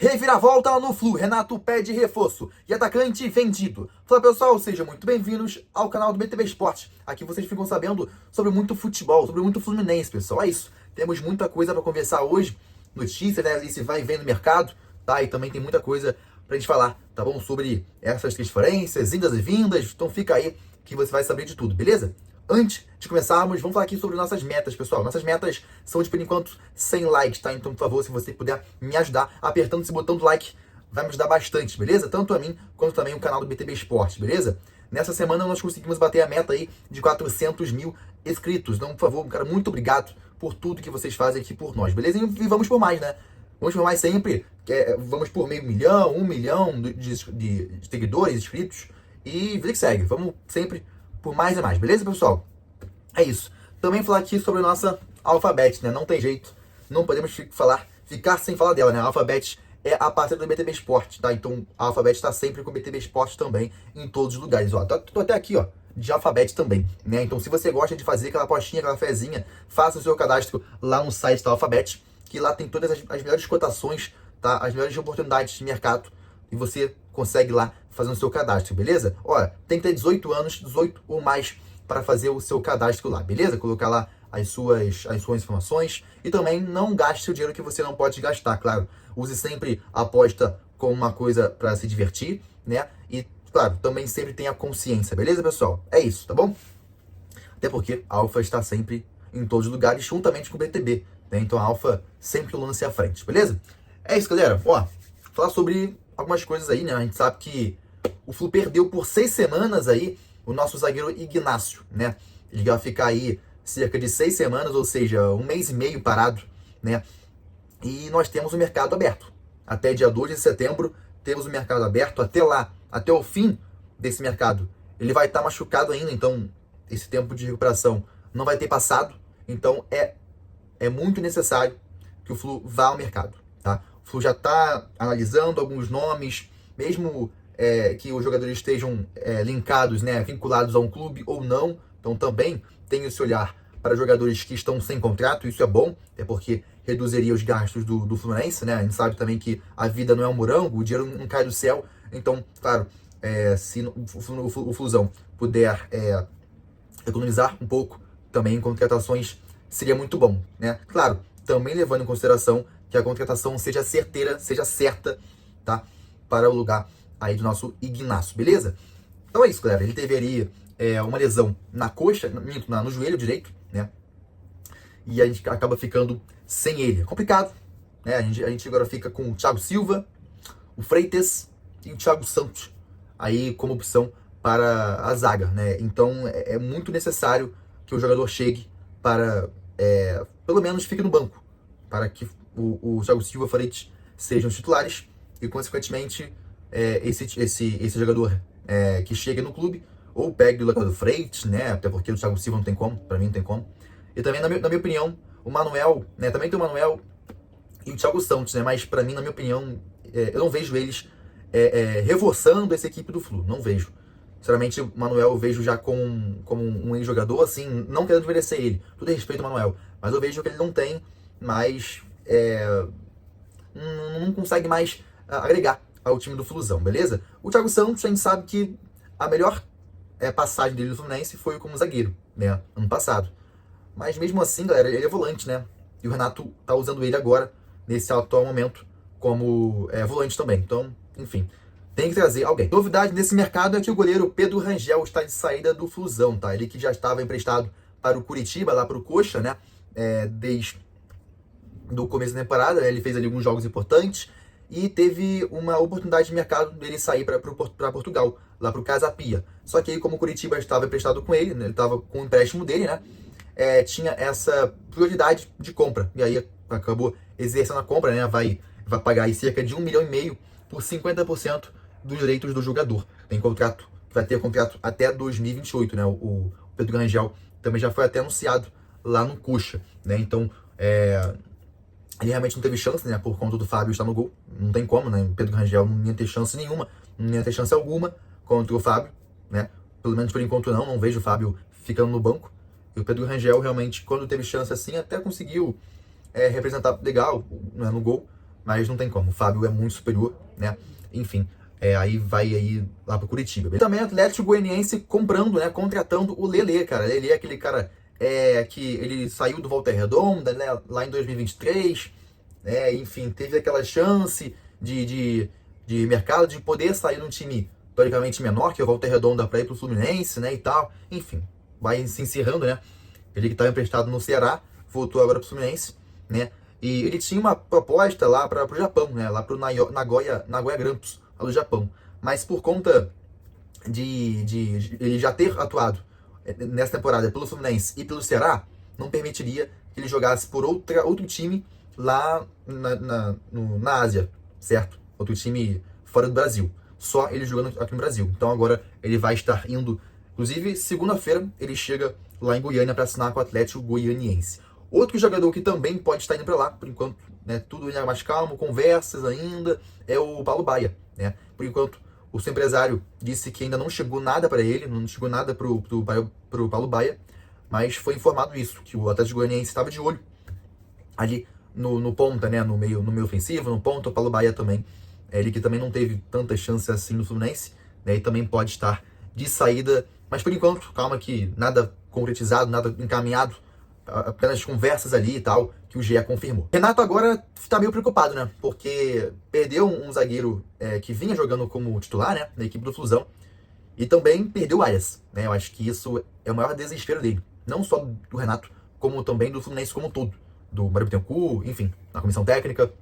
Reviravolta no Flu, Renato pede reforço e atacante vendido. Fala pessoal, sejam muito bem-vindos ao canal do BTB Esporte. Aqui vocês ficam sabendo sobre muito futebol, sobre muito Fluminense, pessoal. É isso, temos muita coisa para conversar hoje, notícias, né, e se vai e vem no mercado, tá? E também tem muita coisa pra gente falar, tá bom? Sobre essas transferências, indas e vindas, então fica aí que você vai saber de tudo, beleza? Antes de começarmos, vamos falar aqui sobre nossas metas, pessoal. Nossas metas são de, por enquanto, 100 likes, tá? Então, por favor, se você puder me ajudar apertando esse botão do like, vai me ajudar bastante, beleza? Tanto a mim, quanto também o canal do BTB Esporte, beleza? Nessa semana nós conseguimos bater a meta aí de 400 mil inscritos. Então, por favor, cara, muito obrigado por tudo que vocês fazem aqui por nós, beleza? E vamos por mais, né? Vamos por mais sempre. Vamos por meio milhão, 1 milhão de seguidores, inscritos. E vida que segue. Vamos sempre por mais e mais, beleza, pessoal? É isso. Também falar aqui sobre a nossa Alphabet, né? Não tem jeito. Não podemos ficar sem falar dela, né? A Alphabet é a parceira do BTB Esporte, tá? Então a Alphabet está sempre com o BTB Esporte também em todos os lugares, ó. Tô até aqui, ó, de Alphabet também, né? Então se você gosta de fazer aquela apostinha, aquela fezinha, faça o seu cadastro lá no site da Alphabet, que lá tem todas as melhores cotações, tá? As melhores oportunidades de mercado e você consegue lá fazer o seu cadastro, beleza? Olha, tem que ter 18 anos, 18 ou mais para fazer o seu cadastro lá, beleza? Colocar lá as suas informações e também não gaste o dinheiro que você não pode gastar, claro. Use sempre a aposta como uma coisa para se divertir, né? E, claro, também sempre tenha consciência, beleza, pessoal? É isso, tá bom? Até porque a Alfa está sempre em todos os lugares, juntamente com o BTB, né? Então a Alfa sempre o lance à frente, beleza? É isso, galera. Ó, falar sobre algumas coisas aí, né? A gente sabe que o Flu perdeu por 6 semanas aí o nosso zagueiro Ignacio, né? Ele vai ficar aí cerca de 6 semanas, ou seja, 1 mês e meio parado, né? E nós temos o mercado aberto. Até dia 2 de setembro temos o mercado aberto. Até lá, até o fim desse mercado, ele vai estar machucado ainda, então esse tempo de recuperação não vai ter passado. Então é muito necessário que o Flu vá ao mercado, tá? O Flu já está analisando alguns nomes, mesmo que os jogadores estejam linkados, né, vinculados a um clube ou não. Então também tem esse olhar para jogadores que estão sem contrato, isso é bom, é porque reduziria os gastos do Fluminense, né? A gente sabe também que a vida não é um morango, o dinheiro não cai do céu. Então, claro, se o Flusão puder economizar um pouco também em contratações, seria muito bom, né? Claro, também levando em consideração que a contratação seja certeira, seja certa, tá? Para o lugar aí do nosso Ignacio, beleza? Então é isso, galera. Ele teve ali uma lesão na coxa, no joelho direito, né? E a gente acaba ficando sem ele. É complicado, né? A gente agora fica com o Thiago Silva, o Freitas e o Thiago Santos aí como opção para a zaga, né? Então é muito necessário que o jogador chegue para, pelo menos fique no banco, para que o Thiago Silva e o Freitas sejam os titulares e, consequentemente, esse jogador que chega no clube ou pegue do lugar do Freitas, né? Até porque o Thiago Silva não tem como, para mim não tem como. E também, na minha opinião, o Manuel, né? Também tem o Manuel e o Thiago Santos, né? Mas para mim, na minha opinião, eu não vejo eles reforçando essa equipe do Flu. Não vejo. Sinceramente, o Manuel eu vejo já como um ex-jogador, assim, não querendo desmerecer ele. Tudo respeito ao Manuel. Mas eu vejo que ele não tem mais... não consegue mais agregar ao time do Flusão, beleza? O Thiago Santos, a gente sabe que a melhor passagem dele no Fluminense foi como zagueiro, né? Ano passado. Mas mesmo assim, galera, ele é volante, né? E o Renato tá usando ele agora, nesse atual momento, como volante também. Então, enfim, tem que trazer alguém. Novidade nesse mercado é que o goleiro Pedro Rangel está de saída do Flusão, tá? Ele que já estava emprestado para o Curitiba, lá para o Coxa, né? Desde do começo da temporada, né? Ele fez ali alguns jogos importantes e teve uma oportunidade de mercado dele sair para Portugal, lá para o Casa Pia. Só que aí, como o Curitiba estava emprestado com ele, né? Ele estava com o empréstimo dele, né? Tinha essa prioridade de compra. E aí acabou exercendo a compra, né? Vai pagar aí cerca de 1,5 milhão por 50% dos direitos do jogador. Vai ter contrato até 2028, né? O Pedro Rangel também já foi até anunciado lá no Coxa, né? Então, ele realmente não teve chance, né? Por conta do Fábio estar no gol. Não tem como, né? O Pedro Rangel não ia ter chance nenhuma, não ia ter chance alguma contra o Fábio, né? Pelo menos por enquanto não vejo o Fábio ficando no banco. E o Pedro Rangel realmente, quando teve chance assim, até conseguiu representar legal, né, no gol, mas não tem como. O Fábio é muito superior, né? Enfim, aí vai aí lá pro Curitiba. Beleza? Também o Atlético Goianiense comprando, né? Contratando o Lelê, cara. Lelê é aquele cara que ele saiu do Volta Redonda, né? Lá em 2023. Enfim, teve aquela chance de mercado de poder sair num time teoricamente menor, que é o Volta Redonda, para ir pro Fluminense, né? E tal. Enfim, vai se encerrando, né? Ele que estava emprestado no Ceará, voltou agora pro Fluminense, né? E ele tinha uma proposta lá para o Japão, né? Lá pro Nagoya Grampus, lá do Japão. Mas por conta de ele já ter atuado nessa temporada pelo Fluminense e pelo Ceará, não permitiria que ele jogasse por outro time lá na Ásia, certo? Outro time fora do Brasil. Só ele jogando aqui no Brasil. Então agora ele vai estar indo. Inclusive, segunda-feira ele chega lá em Goiânia para assinar com o Atlético Goianiense. Outro jogador que também pode estar indo para lá, por enquanto, né, tudo ainda mais calmo, conversas ainda, é o Paulo Baia, né? Por enquanto, o seu empresário disse que ainda não chegou nada para ele, não chegou nada pro Paulo Baia, mas foi informado isso, que o Atlético Goianiense estava de olho ali no ponta, né, no meio ofensivo, no ponta, o Paulo Baia também, ele que também não teve tanta chance assim no Fluminense, né, e também pode estar de saída, mas por enquanto, calma que nada concretizado, nada encaminhado, apenas conversas ali e tal, que o GE confirmou. Renato agora está meio preocupado, né? Porque perdeu um zagueiro que vinha jogando como titular, né? Na equipe do Flusão. E também perdeu o Arias, né? Eu acho que isso é o maior desespero dele. Não só do Renato, como também do Fluminense como um todo. Do Mário Bittencourt, enfim, na comissão técnica.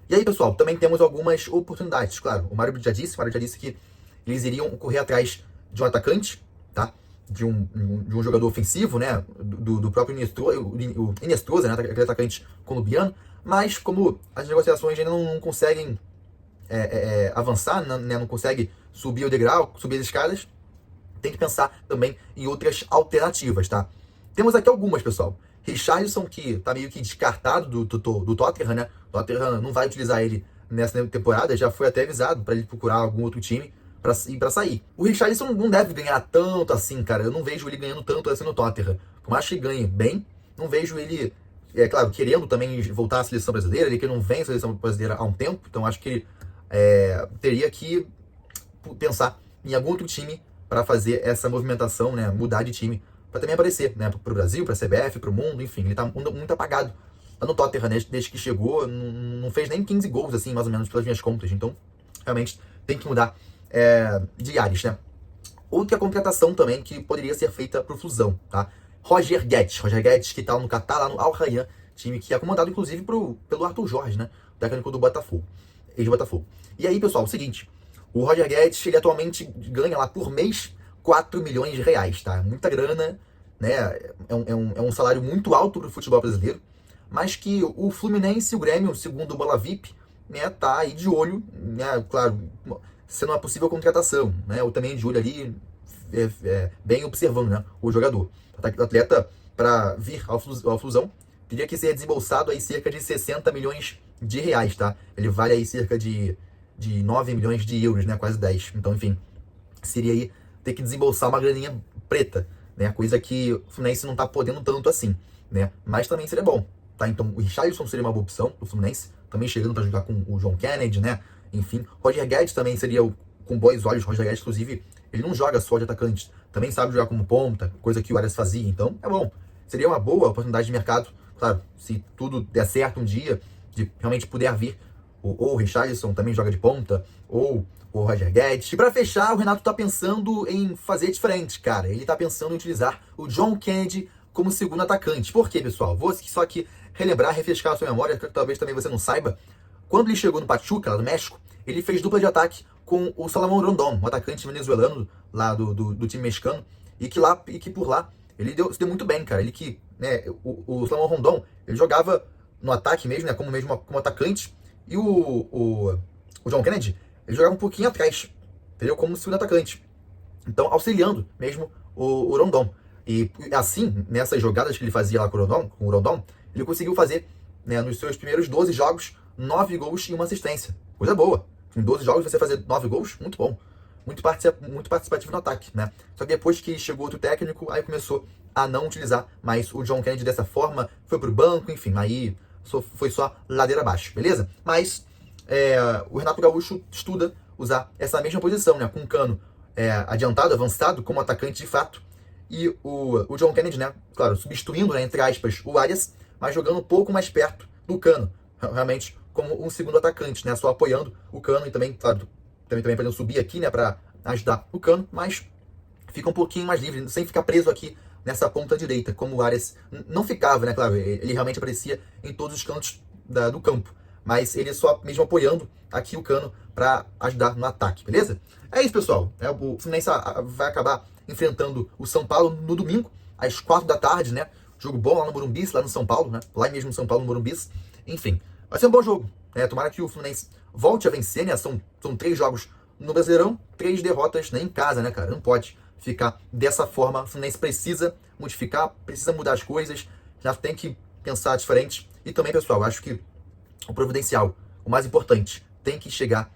E aí, pessoal, também temos algumas oportunidades. Claro, o Mário já disse que eles iriam correr atrás de um atacante, tá? De um jogador ofensivo, né? Do próprio Inestrosa, né? Aquele atacante colombiano. Mas como as negociações ainda não conseguem avançar, né? Não consegue subir o degrau, subir as escadas, tem que pensar também em outras alternativas, tá? Temos aqui algumas, pessoal. Richarlison, que tá meio que descartado do Tottenham, né? O Tottenham não vai utilizar ele nessa temporada, já foi até avisado para ele procurar algum outro time pra sair. O Richarlison não deve ganhar tanto assim, cara. Eu não vejo ele ganhando tanto assim no Tottenham. Por mais que ganhe bem, não vejo ele, claro, querendo também voltar à seleção brasileira. Ele que não vem à seleção brasileira há um tempo, então acho que ele teria que pensar em algum outro time para fazer essa movimentação, né? Mudar de time, para também aparecer, né? Pro Brasil, pra CBF, pro mundo, enfim. Ele tá muito apagado lá no Tottenham, né? Desde que chegou, não fez nem 15 gols, assim, mais ou menos, pelas minhas contas. Então, realmente, tem que mudar de ares, né? Outra contratação também que poderia ser feita pro Flusão, tá? Roger Guedes, que tá no Catar, lá no Al Rayyan, time que é comandado, inclusive, pelo Arthur Jorge, né? Técnico do Botafogo, ex-Botafogo. E aí, pessoal, o seguinte, o Roger Guedes, ele atualmente ganha lá por mês 4 milhões de reais, tá? Muita grana, né? É um salário muito alto pro futebol brasileiro, mas que o Fluminense e o Grêmio, segundo o Bola VIP, né, tá aí de olho, né? Claro, sendo uma possível contratação, né? Ou também de olho ali, bem observando, né? O jogador. O atleta, para vir ao Flusão, teria que ser desembolsado aí cerca de 60 milhões de reais, tá? Ele vale aí cerca de 9 milhões de euros, né? Quase 10. Então, enfim, seria aí ter que desembolsar uma graninha preta, né? Coisa que o Fluminense não tá podendo tanto assim, né? Mas também seria bom, tá? Então, o Richarlison seria uma boa opção do Fluminense, também chegando para jogar com o John Kennedy, né? Enfim, Roger Guedes também seria com bons olhos. Roger Guedes, inclusive, ele não joga só de atacante, também sabe jogar como ponta, coisa que o Arias fazia, então é bom. Seria uma boa oportunidade de mercado, claro, se tudo der certo um dia, de realmente puder vir ou o Richarlison também joga de ponta, ou o Roger Guedes. E para fechar, o Renato tá pensando em fazer diferente, cara. Ele tá pensando em utilizar o John Kennedy como segundo atacante. Por quê, pessoal? Vou só aqui relembrar, refrescar a sua memória, que talvez também você não saiba. Quando ele chegou no Pachuca, lá do México, ele fez dupla de ataque com o Salomón Rondón, um atacante venezuelano lá do time mexicano, e que por lá ele se deu muito bem, cara. Ele que, né, o Salomón Rondón, ele jogava no ataque mesmo, né, como atacante, e o John Kennedy, ele jogava um pouquinho atrás, entendeu? Como segundo atacante. Então, auxiliando mesmo o Rondón. E assim, nessas jogadas que ele fazia lá com o Rondón, ele conseguiu fazer, né, nos seus primeiros 12 jogos, 9 gols e uma assistência. Coisa boa. Em 12 jogos você fazer 9 gols, muito bom. Muito participativo no ataque, né? Só que depois que chegou outro técnico, aí começou a não utilizar mais o John Kennedy dessa forma, foi pro banco, enfim, aí foi só ladeira abaixo, beleza? Mas o Renato Gaúcho estuda usar essa mesma posição, né? Com o Cano adiantado, avançado, como atacante de fato, e o John Kennedy, né? Claro, substituindo, né, entre aspas, o Arias, mas jogando um pouco mais perto do Cano, realmente como um segundo atacante, né? Só apoiando o Cano e também, claro, também podendo subir aqui, né, para ajudar o Cano, mas fica um pouquinho mais livre, sem ficar preso aqui nessa ponta direita, como o Arias não ficava, né? Claro, ele realmente aparecia em todos os cantos do campo, mas ele só mesmo apoiando aqui o Cano para ajudar no ataque, beleza? É isso, pessoal. O Fluminense vai acabar enfrentando o São Paulo no domingo, às 4 da tarde, né? Jogo bom lá no Morumbi, lá no São Paulo, né? Lá mesmo no São Paulo, no Morumbi. Enfim, vai ser um bom jogo, né? Tomara que o Fluminense volte a vencer, né? São 3 jogos no Brasileirão, 3 derrotas, né, em casa, né, cara? Não pode ficar dessa forma. O Fluminense precisa modificar, precisa mudar as coisas, já tem que pensar diferente. E também, pessoal, acho que o providencial, o mais importante, tem que chegar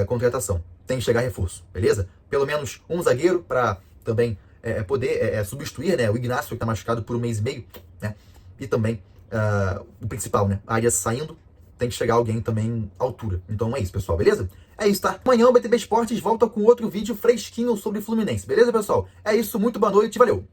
contratação, tem que chegar reforço, beleza? Pelo menos um zagueiro para também poder substituir, né, o Ignacio, que está machucado por 1 mês e meio, né? E também o principal, né, Arias saindo, tem que chegar alguém também à altura. Então é isso, pessoal, beleza? É isso, tá? Amanhã o BTB Esportes volta com outro vídeo fresquinho sobre Fluminense, beleza, pessoal? É isso, muito boa noite, valeu!